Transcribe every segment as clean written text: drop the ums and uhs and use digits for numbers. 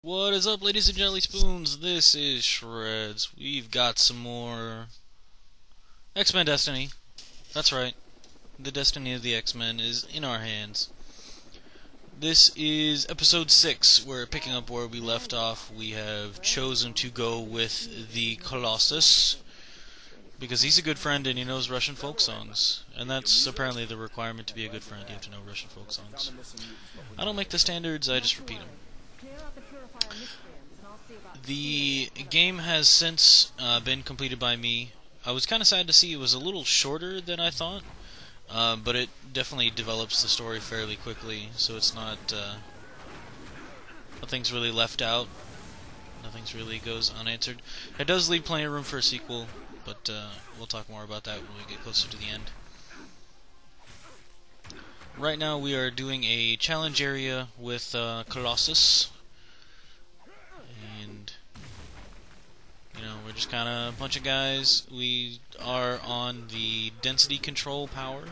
What is up, ladies and jelly spoons? This is Shreds. We've got some more X-Men Destiny. That's right. The destiny of the X-Men is in our hands. This is episode 6. We're picking up where we left off. We have chosen to go with the Colossus because he's a good friend and he knows Russian folk songs. And that's apparently the requirement to be a good friend. You have to know Russian folk songs. I don't make the standards, I just repeat them. The game has since been completed by me. I was kind of sad to see it was a little shorter than I thought, but it definitely develops the story fairly quickly, so it's not... nothing's really left out. Nothing's really goes unanswered. It does leave plenty of room for a sequel, but we'll talk more about that when we get closer to the end. Right now we are doing a challenge area with Colossus. We're just kind of a bunch of guys. We are on the density control power,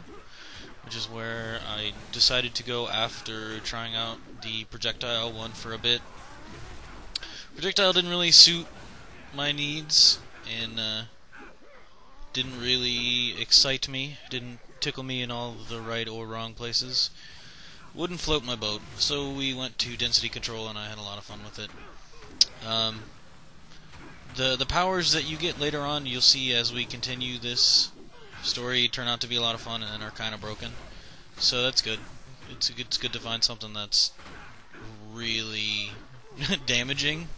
which is where I decided to go after trying out the projectile one for a bit. Projectile didn't really suit my needs, and didn't really excite me, didn't tickle me in all the right or wrong places. Wouldn't float my boat, so we went to density control and I had a lot of fun with it. The powers that you get later on, you'll see as we continue this story, turn out to be a lot of fun and are kind of broken. So that's good. It's good to find something that's really damaging.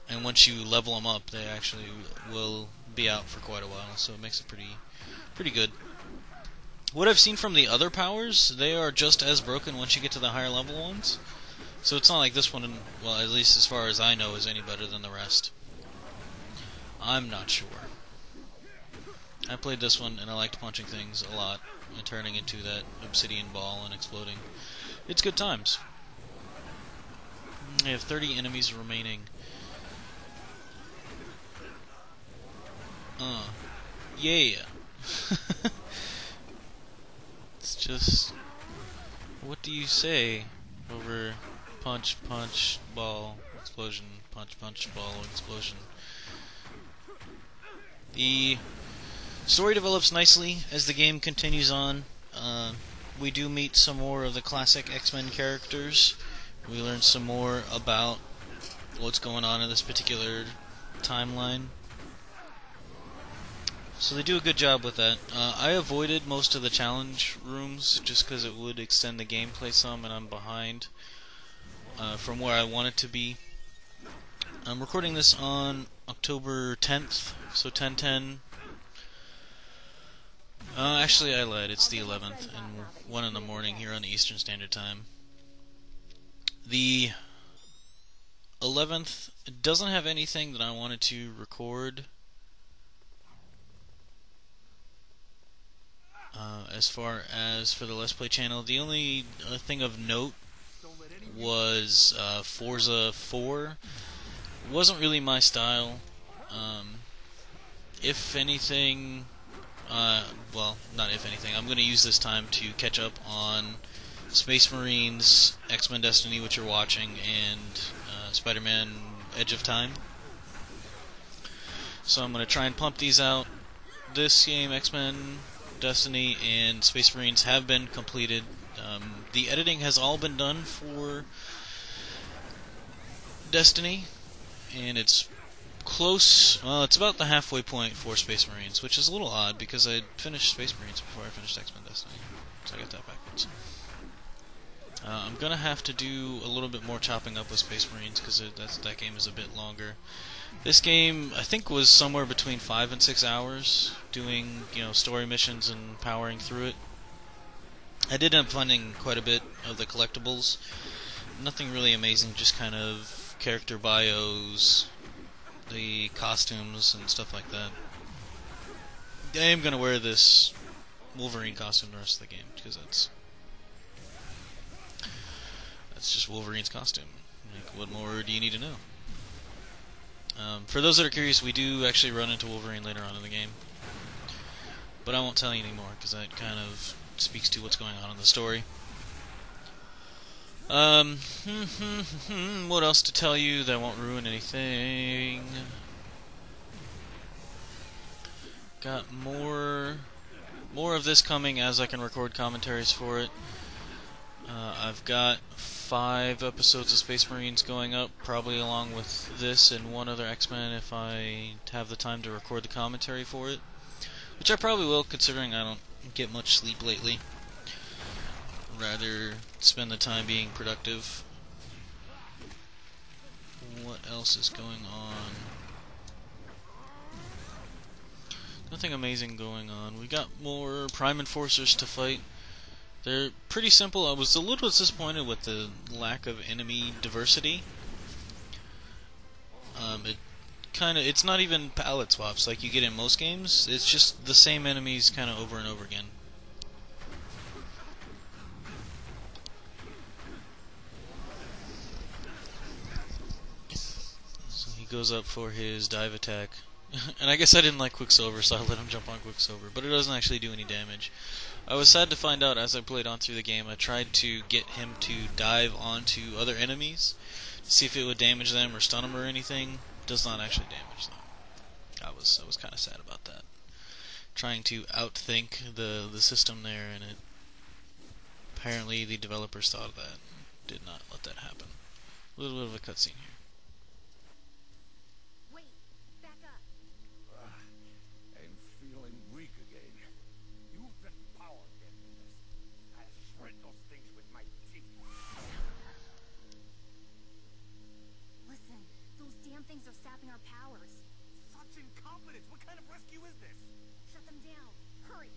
And once you level them up, they actually will be out for quite a while. So it makes it pretty good. What I've seen from the other powers, they are just as broken once you get to the higher level ones. So it's not like this one, well, at least as far as I know, is any better than the rest. I'm not sure. I played this one and I liked punching things a lot and turning into that obsidian ball and exploding. It's good times. I have 30 enemies remaining. Yeah. It's just... what do you say over punch, punch, ball, explosion, punch, punch, ball, explosion? The story develops nicely as the game continues on. We do meet some more of the classic X-Men characters. We learn some more about what's going on in this particular timeline. So they do a good job with that. I avoided most of the challenge rooms just because it would extend the gameplay some, and I'm behind from where I want it to be. I'm recording this on October 10th, so 10/10. Actually, I lied. It's the 11th, and 1 in the morning here on the Eastern Standard Time. The 11th doesn't have anything that I wanted to record as far as for the Let's Play channel. The only thing of note was Forza 4. It wasn't really my style. If anything, well, not if anything, I'm going to use this time to catch up on Space Marines, X-Men Destiny, which you're watching, and Spider-Man Edge of Time. So I'm going to try and pump these out. This game, X-Men Destiny and Space Marines, have been completed. The editing has all been done for Destiny, and it's close, well, it's about the halfway point for Space Marines, which is a little odd because I finished Space Marines before I finished X-Men Destiny, so I got that backwards. I'm gonna have to do a little bit more chopping up with Space Marines because that game is a bit longer. This game, I think, was somewhere between 5 and 6 hours doing, story missions and powering through it. I did end up finding quite a bit of the collectibles. Nothing really amazing, just kind of character bios, the costumes and stuff like that. I am going to wear this Wolverine costume the rest of the game because that's just Wolverine's costume. Like, what more do you need to know? For those that are curious, we do actually run into Wolverine later on in the game, but I won't tell you anymore because that kind of speaks to what's going on in the story. Um, what else to tell you that won't ruin anything? Got more of this coming as I can record commentaries for it. I've got 5 episodes of Space Marines going up, probably along with this and one other X-Men if I have the time to record the commentary for it. Which I probably will, considering I don't get much sleep lately. Rather spend the time being productive. What else is going on? Nothing amazing going on. We got more Prime Enforcers to fight. They're pretty simple. I was a little disappointed with the lack of enemy diversity. It's not even palette swaps like you get in most games. It's just the same enemies kind of over and over again. So he goes up for his dive attack. And I guess I didn't like Quicksilver, so I let him jump on Quicksilver. But it doesn't actually do any damage. I was sad to find out as I played on through the game. I tried to get him to dive onto other enemies to see if it would damage them or stun them or anything. It does not actually damage them. I was kind of sad about that. Trying to outthink the system there, and apparently the developers thought of that. Did not let that happen. A little bit of a cutscene here. Things are sapping our powers. Such incompetence! What kind of rescue is this? Shut them down. Hurry!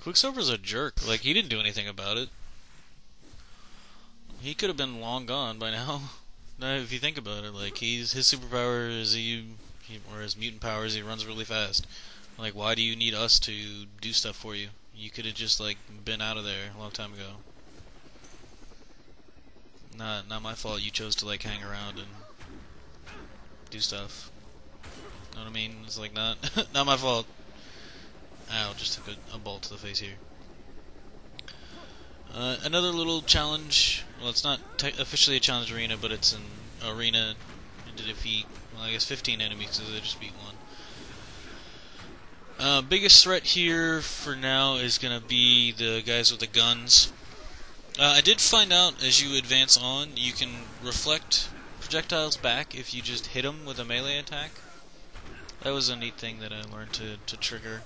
Quicksilver's a jerk. Like, he didn't do anything about it. He could have been long gone by now. Now, if you think about it, like, his superpower is or his mutant powers, he runs really fast. Like, why do you need us to do stuff for you? You could have just, like, been out of there a long time ago. Not my fault you chose to, like, hang around and do stuff. Know what I mean? It's like not my fault. Ow, just took a bolt to the face here. Another little challenge. Well, it's not officially a challenge arena, but it's an arena to defeat, well, I guess 15 enemies because I just beat one. Biggest threat here for now is gonna be the guys with the guns. I did find out as you advance on, you can reflect projectiles back if you just hit them with a melee attack. That was a neat thing that I learned to trigger.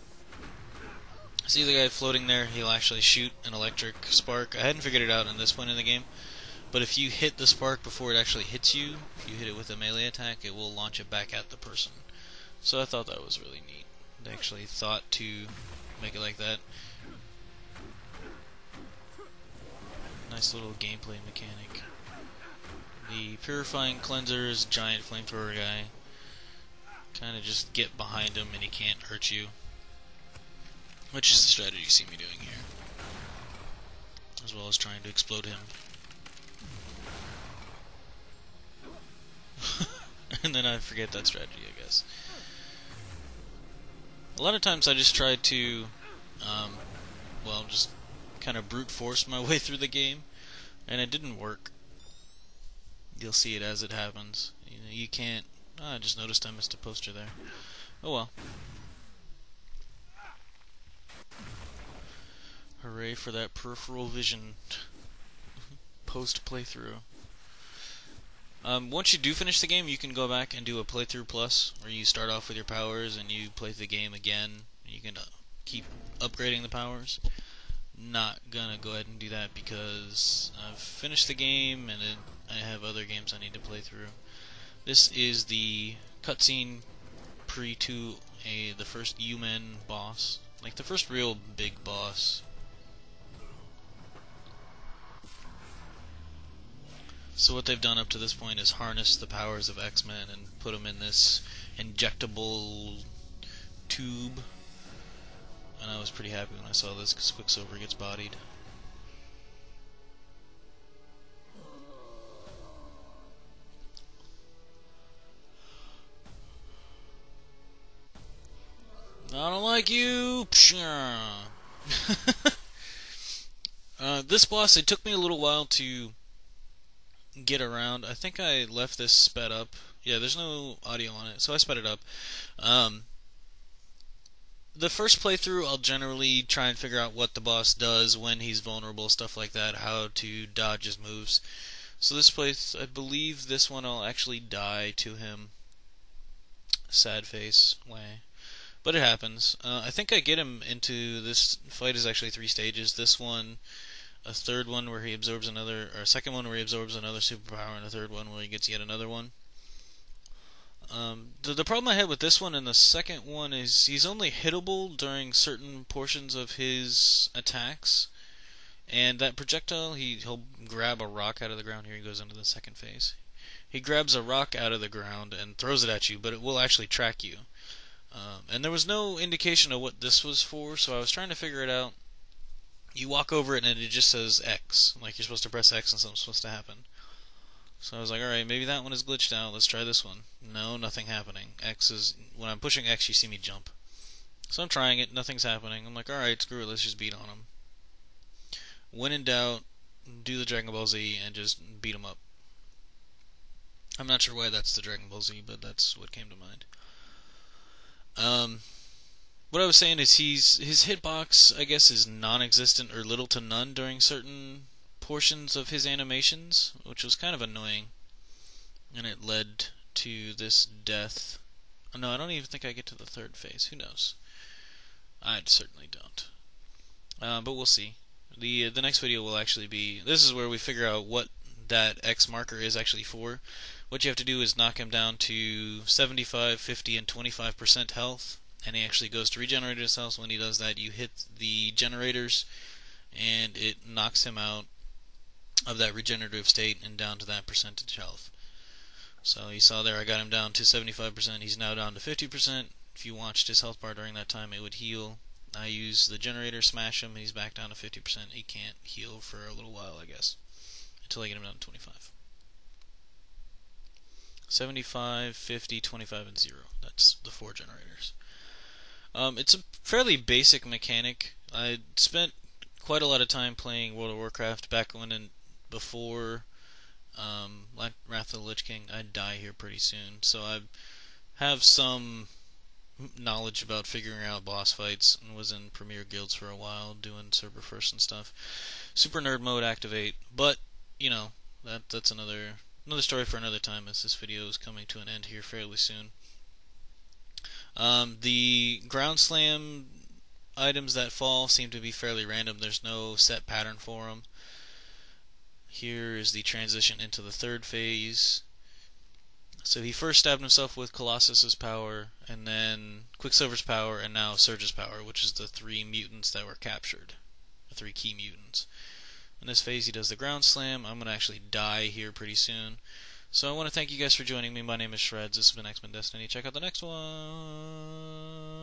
See the guy floating there, he'll actually shoot an electric spark. I hadn't figured it out in this point in the game, but if you hit the spark before it actually hits you, if you hit it with a melee attack, it will launch it back at the person. So I thought that was really neat. They actually thought to make it like that. Nice little gameplay mechanic. The Purifying Cleanser is a giant flamethrower guy. Kind of just get behind him and he can't hurt you. Which is the strategy you see me doing here. As well as trying to explode him. And then I forget that strategy, I guess. A lot of times I just try to, well, just kind of brute force my way through the game. And it didn't work. You'll see it as it happens. You can't... I just noticed I missed a poster there. Oh well. Hooray for that peripheral vision post-playthrough. Once you do finish the game, you can go back and do a playthrough plus, where you start off with your powers and you play the game again. You can keep upgrading the powers. Not gonna go ahead and do that because I've finished the game and I have other games I need to play through. This is the cutscene pre to the first human boss, like the first real big boss. So what they've done up to this point is harness the powers of X-Men and put them in this injectable tube. And I was pretty happy when I saw this because Quicksilver gets bodied. I don't like you! This boss, it took me a little while to get around. I think I left this sped up. Yeah, there's no audio on it, so I sped it up. The first playthrough, I'll generally try and figure out what the boss does when he's vulnerable, stuff like that, how to dodge his moves. So this place, I believe this one I'll actually die to him. Sad face way. But it happens. I think I get him into this fight is actually 3 stages. This one, a third one where he absorbs another, or a second one where he absorbs another superpower, and a third one where he gets yet another one. The problem I had with this one and the second one is he's only hittable during certain portions of his attacks. And that projectile, he'll grab a rock out of the ground. Here he goes into the second phase. He grabs a rock out of the ground and throws it at you, but it will actually track you. And there was no indication of what this was for, so I was trying to figure it out. You walk over it and it just says X, like you're supposed to press X and something's supposed to happen. So I was like, alright, maybe that one is glitched out, let's try this one. No, nothing happening. X is, when I'm pushing X, you see me jump. So I'm trying it, nothing's happening. I'm like, alright, screw it, let's just beat on him. When in doubt, do the Dragon Ball Z and just beat him up. I'm not sure why that's the Dragon Ball Z, but that's what came to mind. What I was saying is his hitbox, I guess, is non-existent or little to none during certain portions of his animations, which was kind of annoying. And it led to this death. No, I don't even think I get to the third phase. Who knows? I certainly don't. But we'll see. The next video will actually be... This is where we figure out what that X marker is actually for. What you have to do is knock him down to 75, 50, and 25% health. And he actually goes to regenerate his health. When he does that, you hit the generators, and it knocks him out of that regenerative state and down to that percentage health. So you saw there I got him down to 75%. He's now down to 50%. If you watched his health bar during that time, it would heal. I use the generator, smash him, he's back down to 50%. He can't heal for a little while, I guess, until I get him down to 25. 75, 50, 25, and 0. That's the 4 generators. It's a fairly basic mechanic. I spent quite a lot of time playing World of Warcraft back before Wrath of the Lich King. I'd die here pretty soon, so I have some knowledge about figuring out boss fights, and was in Premier Guilds for a while doing server first and stuff. Super nerd mode activate, but you know that's another story for another time, as this video is coming to an end here fairly soon. The ground slam items that fall seem to be fairly random. There's no set pattern for them. Here is the transition into the third phase. So he first stabbed himself with Colossus's power, and then Quicksilver's power, and now Surge's power, which is the 3 mutants that were captured. The 3 key mutants. In this phase he does the ground slam. I'm going to actually die here pretty soon. So I want to thank you guys for joining me. My name is Shreds. This has been X-Men Destiny. Check out the next one.